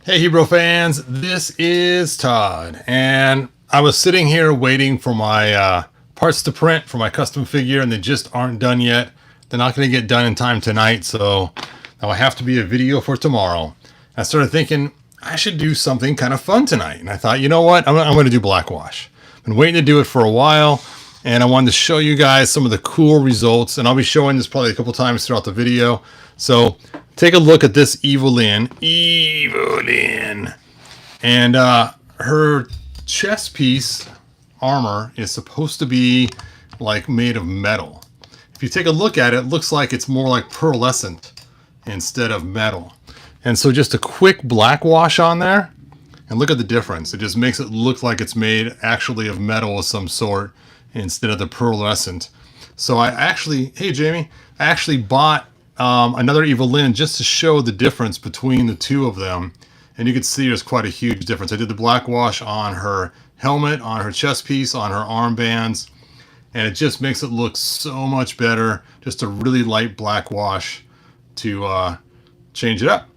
Hey Hebrew fans, this is Todd, and I was sitting here waiting for my parts to print for my custom figure, and they just aren't done yet. They're not going to get done in time tonight, so that'll have to be a video for tomorrow. I started thinking I should do something kind of fun tonight, and I thought, you know what, I'm going to do blackwash. I've been waiting to do it for a while, and I wanted to show you guys some of the cool results, and I'll be showing this probably a couple times throughout the video. So take a look at this Evelyn. And her chest piece armor is supposed to be like made of metal. If you take a look at it, it looks like it's more like pearlescent instead of metal. And so just a quick black wash on there, and look at the difference. It just makes it look like it's made actually of metal of some sort instead of the pearlescent. So I actually, hey Jamie, I actually bought another Evelyn just to show the difference between the two of them. And you can see there's quite a huge difference. I did the black wash on her helmet, on her chest piece, on her armbands, and it just makes it look so much better. Just a really light black wash to change it up.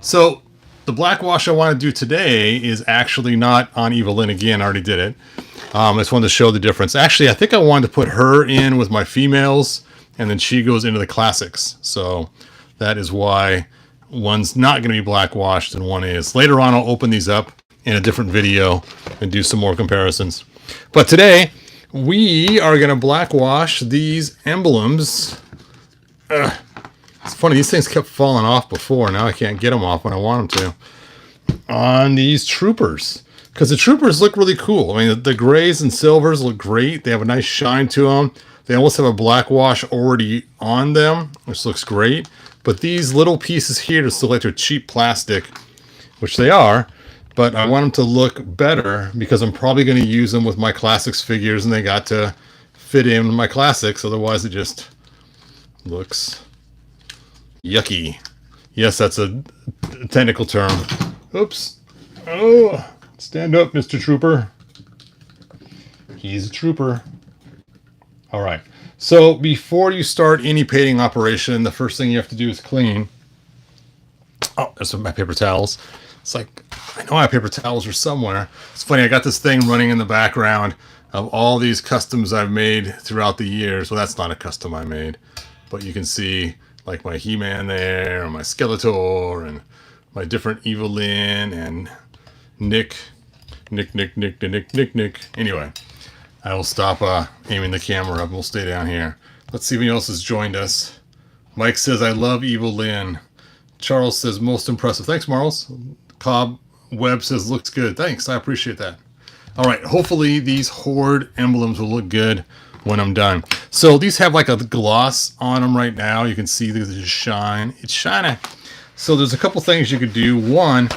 So the black wash I want to do today is actually not on Evelyn again. I already did it. I just wanted to show the difference. Actually, I think I wanted to put her in with my females, and then she goes into the classics. So that is why one's not going to be black washed and one is. Later on, I'll open these up in a different video and do some more comparisons. But today, we are going to black wash these emblems. It's funny, these things kept falling off before. Now I can't get them off when I want them to. On these troopers. Because the troopers look really cool. I mean, the grays and silvers look great. They have a nice shine to them. They almost have a black wash already on them, which looks great. But these little pieces here just look like they're cheap plastic, which they are. But I want them to look better because I'm probably going to use them with my classics figures, and they got to fit in my classics. Otherwise, it just looks yucky. Yes, that's a technical term. Oops. Oh, stand up, Mr. Trooper. He's a trooper. All right. So before you start any painting operation, the first thing you have to do is clean. Oh, there's my paper towels. It's like, I know my paper towels are somewhere. It's funny, I got this thing running in the background of all these customs I've made throughout the years. Well, that's not a custom I made, but you can see like my He-Man there, and my Skeletor, and my different Evelyn, and Nick. Anyway, I will stop aiming the camera up. We'll stay down here. Let's see if anyone else has joined us. Mike says, I love Evelyn. Charles says, most impressive. Thanks, Marls. Cobb Webb says, looks good. Thanks, I appreciate that. All right, hopefully these Horde emblems will look good when I'm done. So these have like a gloss on them right now. You can see these just shine. It's shining. So there's a couple things you could do. One,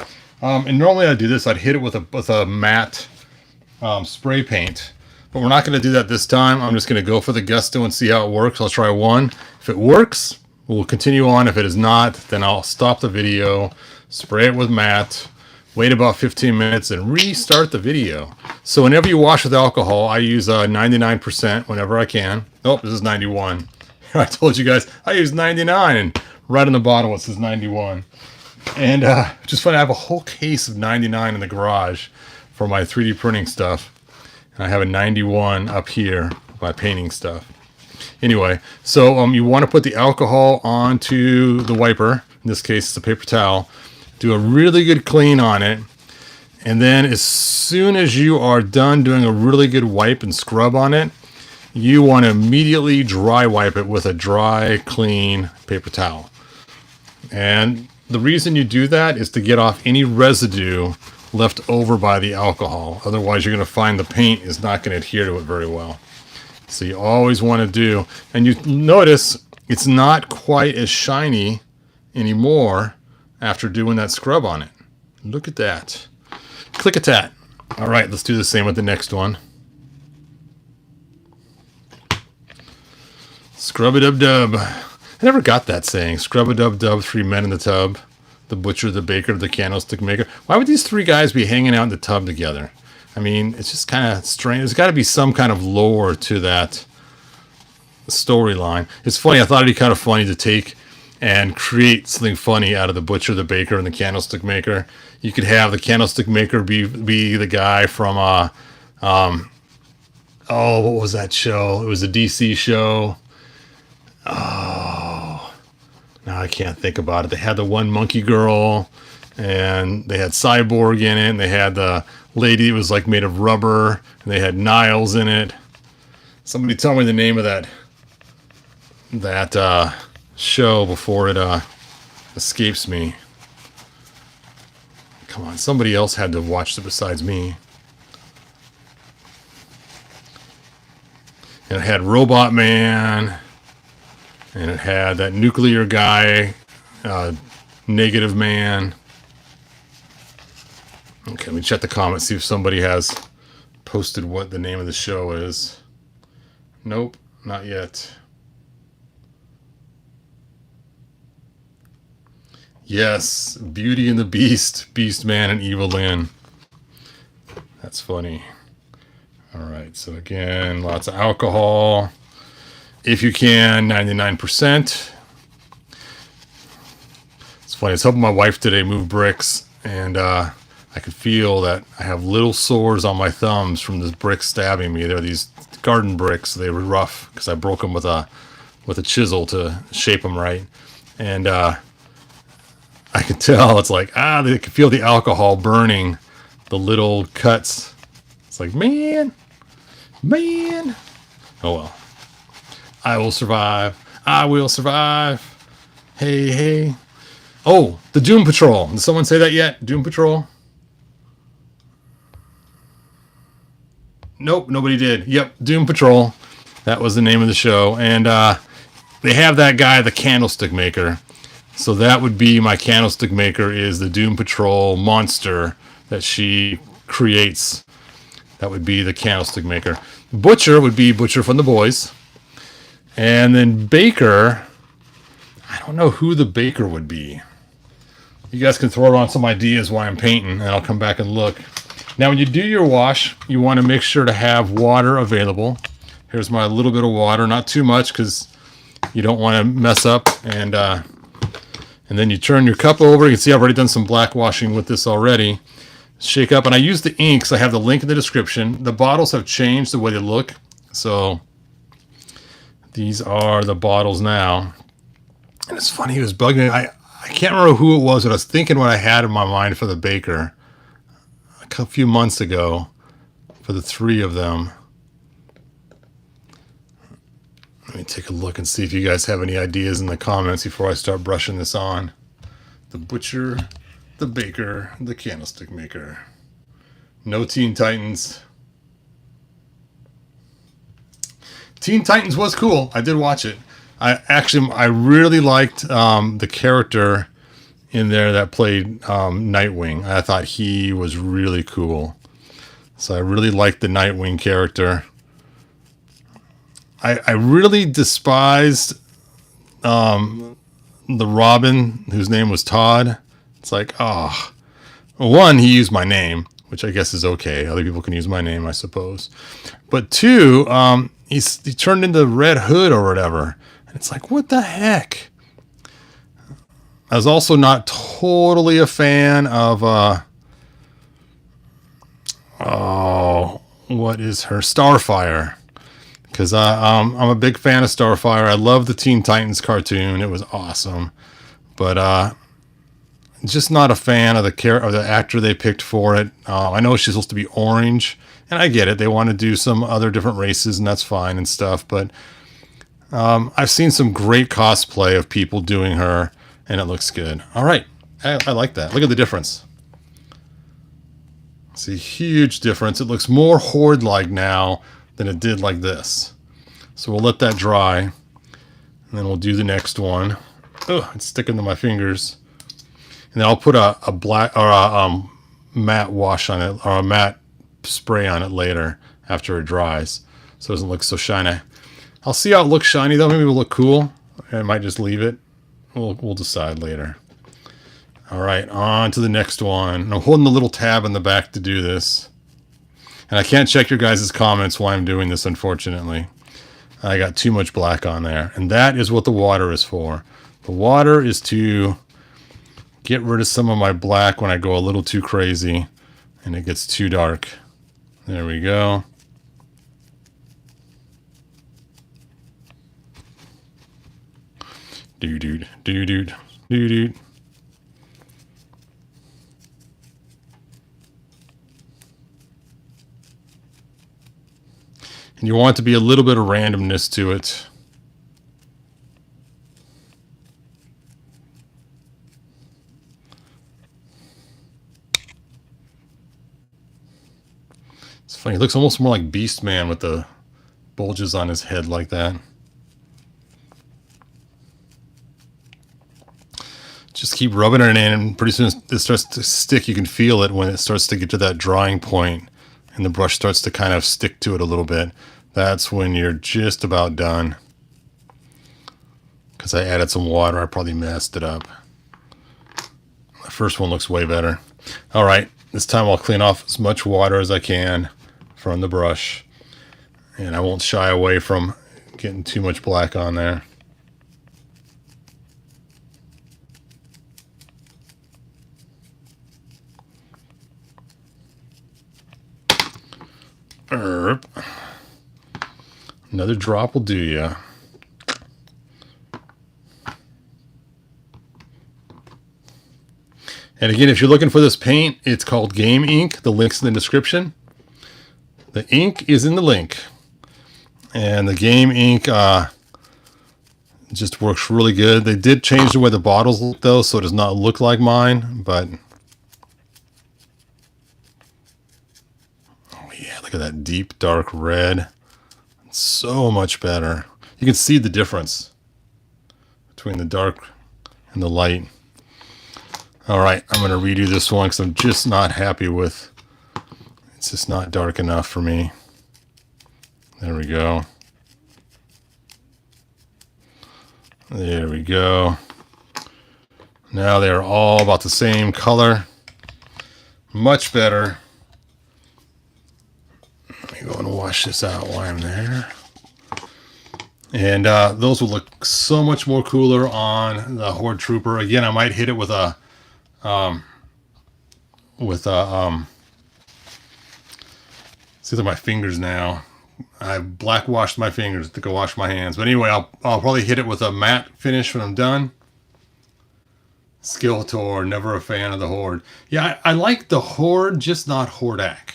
and normally I'd do this. I'd hit it with a matte spray paint. But we're not going to do that this time. I'm just going to go for the gusto and see how it works. I'll try one. If it works, we'll continue on. If it is not, then I'll stop the video, spray it with matte, wait about 15 minutes, and restart the video. So whenever you wash with alcohol, I use 99% whenever I can. Oh, this is 91. I told you guys I use 99, and right on the bottom it says 91. And just fun, I have a whole case of 99 in the garage for my 3D printing stuff. I have a 91 up here, my painting stuff. Anyway, so you want to put the alcohol onto the wiper. In this case, it's a paper towel. Do a really good clean on it. And then as soon as you are done doing a really good wipe and scrub on it, you want to immediately dry wipe it with a dry, clean paper towel. And the reason you do that is to get off any residue left over by the alcohol. Otherwise, you're going to find the paint is not going to adhere to it very well. So you always want to do, and you notice it's not quite as shiny anymore after doing that scrub on it. Look at that. Click at that. All right, let's do the same with the next one. Scrub-a-dub-dub. I never got that saying. Scrub-a-dub-dub, 3 men in the tub. The butcher, the baker, the candlestick maker. Why would these 3 guys be hanging out in the tub together? I mean, it's just kind of strange. There's got to be some kind of lore to that storyline. It's funny. I thought it'd be kind of funny to take and create something funny out of the butcher, the baker, and the candlestick maker. You could have the candlestick maker be the guy from oh, what was that show? It was a DC show. Oh, now I can't think about it. They had the one monkey girl, and they had Cyborg in it, and they had the lady that was like made of rubber, and they had Niles in it. Somebody tell me the name of that show before it escapes me. Come on, somebody else had to watch it besides me. And it had Robot Man, and it had that nuclear guy, Negative Man. Okay, let me check the comments, see if somebody has posted what the name of the show is. Nope, not yet. Yes, Beauty and the Beast, Beast Man, and Evil Lynn. That's funny. All right, so again, lots of alcohol. If you can, 99%. It's funny, I was helping my wife today move bricks, and I could feel that I have little sores on my thumbs from this brick stabbing me. They're these garden bricks. They were rough because I broke them with a chisel to shape them right. And I could tell it's like, they could feel the alcohol burning the little cuts. It's like, man. Oh well. I will survive. I will survive. Hey. Oh, the Doom Patrol. Did someone say that yet? Doom Patrol? Nope, nobody did. Yep, Doom Patrol. That was the name of the show. And they have that guy, the candlestick maker. So that would be my candlestick maker is the Doom Patrol monster that she creates. That would be the candlestick maker. Butcher would be Butcher from the Boys. And then Baker, I don't know who the Baker would be. You guys can throw around some ideas while I'm painting, and I'll come back and look. Now, when you do your wash, you want to make sure to have water available. Here's my little bit of water, not too much because you don't want to mess up. And then you turn your cup over. You can see I've already done some black washing with this already. Shake up, and I use the inks. I have the link in the description. The bottles have changed the way they look. So these are the bottles now. And it's funny, it was bugging me. I can't remember who it was, but I was thinking what I had in my mind for the baker a few months ago for the three of them. Let me take a look and see if you guys have any ideas in the comments before I start brushing this on. The Butcher, the Baker, the Candlestick Maker. No Teen Titans. Teen Titans was cool. I did watch it. I really liked the character in there that played Nightwing. I thought he was really cool. So I really liked the Nightwing character. I really despised the Robin, whose name was Todd. It's like, oh. One, he used my name, which I guess is okay. Other people can use my name, I suppose. But two, he turned into Red Hood or whatever. And it's like, what the heck? I was also not totally a fan of, what is her? Starfire. Because I'm a big fan of Starfire. I love the Teen Titans cartoon. It was awesome. But just not a fan of the actor they picked for it. I know she's supposed to be orange. And I get it. They want to do some other different races, and that's fine and stuff. But I've seen some great cosplay of people doing her, and it looks good. All right. I like that. Look at the difference. It's a huge difference. It looks more Horde-like now than it did like this. So we'll let that dry, and then we'll do the next one. Oh, it's sticking to my fingers. And then I'll put a black or a matte wash on it, or a matte spray on it later after it dries, so it doesn't look so shiny. I'll see how it looks shiny though. Maybe it'll look cool. I might just leave it. We'll decide later. All right, on to the next one. I'm holding the little tab in the back to do this. And I can't check your guys' comments while I'm doing this, unfortunately. I got too much black on there. And that is what the water is for. The The water is to get rid of some of my black when I go a little too crazy and it gets too dark. There we go. Dude. And you want to be a little bit of randomness to it. It's funny, it looks almost more like Beast Man with the bulges on his head like that. Just keep rubbing it in, and pretty soon it starts to stick. You can feel it when it starts to get to that drying point and the brush starts to kind of stick to it a little bit. That's when you're just about done. Because I added some water, I probably messed it up. The first one looks way better. All right, this time I'll clean off as much water as I can from the brush. And I won't shy away from getting too much black on there. Another drop will do ya. And again, if you're looking for this paint, it's called Game Ink. The link's in the description. The ink is in the link. And the Game Ink just works really good. They did change the way the bottles look though, so it does not look like mine, but oh yeah, look at that deep dark red. It's so much better. You can see the difference between the dark and the light. All right, I'm going to redo this one because I'm just not happy with, it's just not dark enough for me. There we go. There we go. Now they're all about the same color. Much better. Let me go and wash this out while I'm there. And those will look so much more cooler on the Horde Trooper. Again, I might hit it with a see, they're my fingers now. I black washed my fingers to go wash my hands. But anyway, I'll probably hit it with a matte finish when I'm done. Skeletor, never a fan of the Horde. Yeah, I like the Horde, just not Hordak.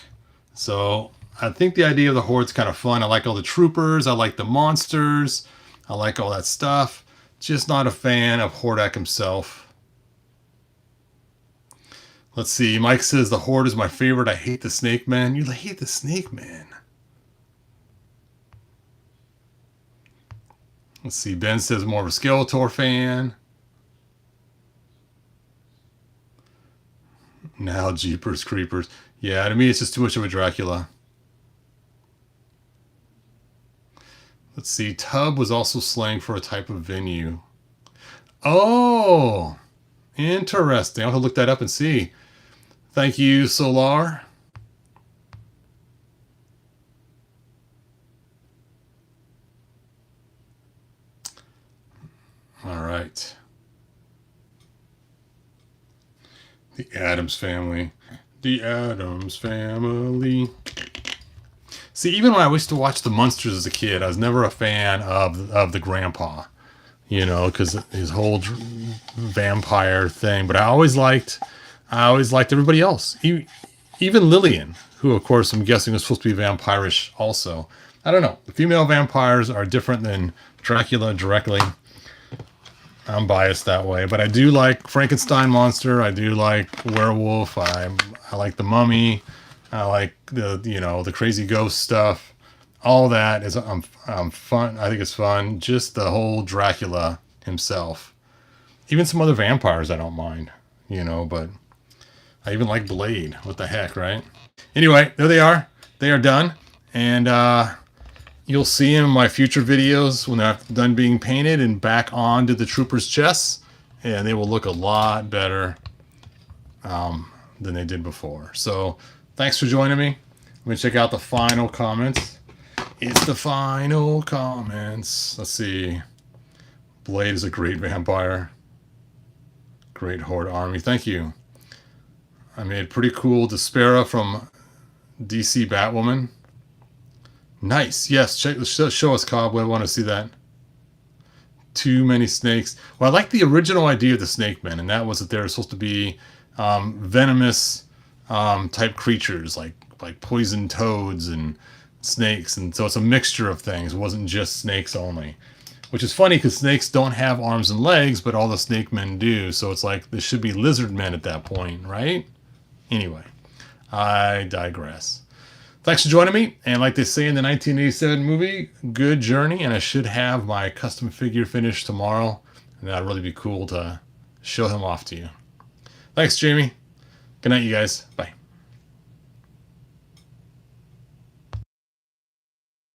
So I think the idea of the Horde's kind of fun. I like all the troopers. I like the monsters. I like all that stuff. Just not a fan of Hordak himself. Let's see. Mike says the Horde is my favorite. I hate the Snake Man. You hate the Snake Man. Let's see. Ben says more of a Skeletor fan. Now Jeepers Creepers. Yeah, to me it's just too much of a Dracula. Let's see. Tub was also slang for a type of venue. Oh, interesting. I'll have to look that up and see. Thank you, Solar. All right. The Addams Family. The Addams Family. See, even when I used to watch the Munsters as a kid, I was never a fan of the grandpa, you know, because his whole vampire thing. But I always liked everybody else, even Lillian, who of course I'm guessing was supposed to be vampirish also. I don't know. The female vampires are different than Dracula directly. I'm biased that way, but I do like Frankenstein monster. I do like werewolf. I like the mummy. I like the crazy ghost stuff. All that is fun. I think it's fun. Just the whole Dracula himself. Even some other vampires I don't mind, but I even like Blade. What the heck, right? Anyway, there they are. They are done. And you'll see in my future videos when they're done being painted and back onto the troopers' chests. And they will look a lot better than they did before. So thanks for joining me. Let me check out the final comments. It's the final comments. Let's see. Blade is a great vampire. Great Horde army. Thank you. I made pretty cool Despera from DC Batwoman. Nice. Yes. Show us, Cobb. I want to see that. Too many snakes. Well, I like the original idea of the Snake Men, and that was that they were supposed to be venomous type creatures, like poison toads and snakes, and so it's a mixture of things. It wasn't just snakes only, which is funny because snakes don't have arms and legs, but all the Snake Men do. So it's like this should be lizard men at that point, right? Anyway, I digress. Thanks for joining me, and like they say in the 1987 movie, good journey, and I should have my custom figure finished tomorrow, and that'd really be cool to show him off to you. Thanks, Jamie. Good night, you guys. Bye.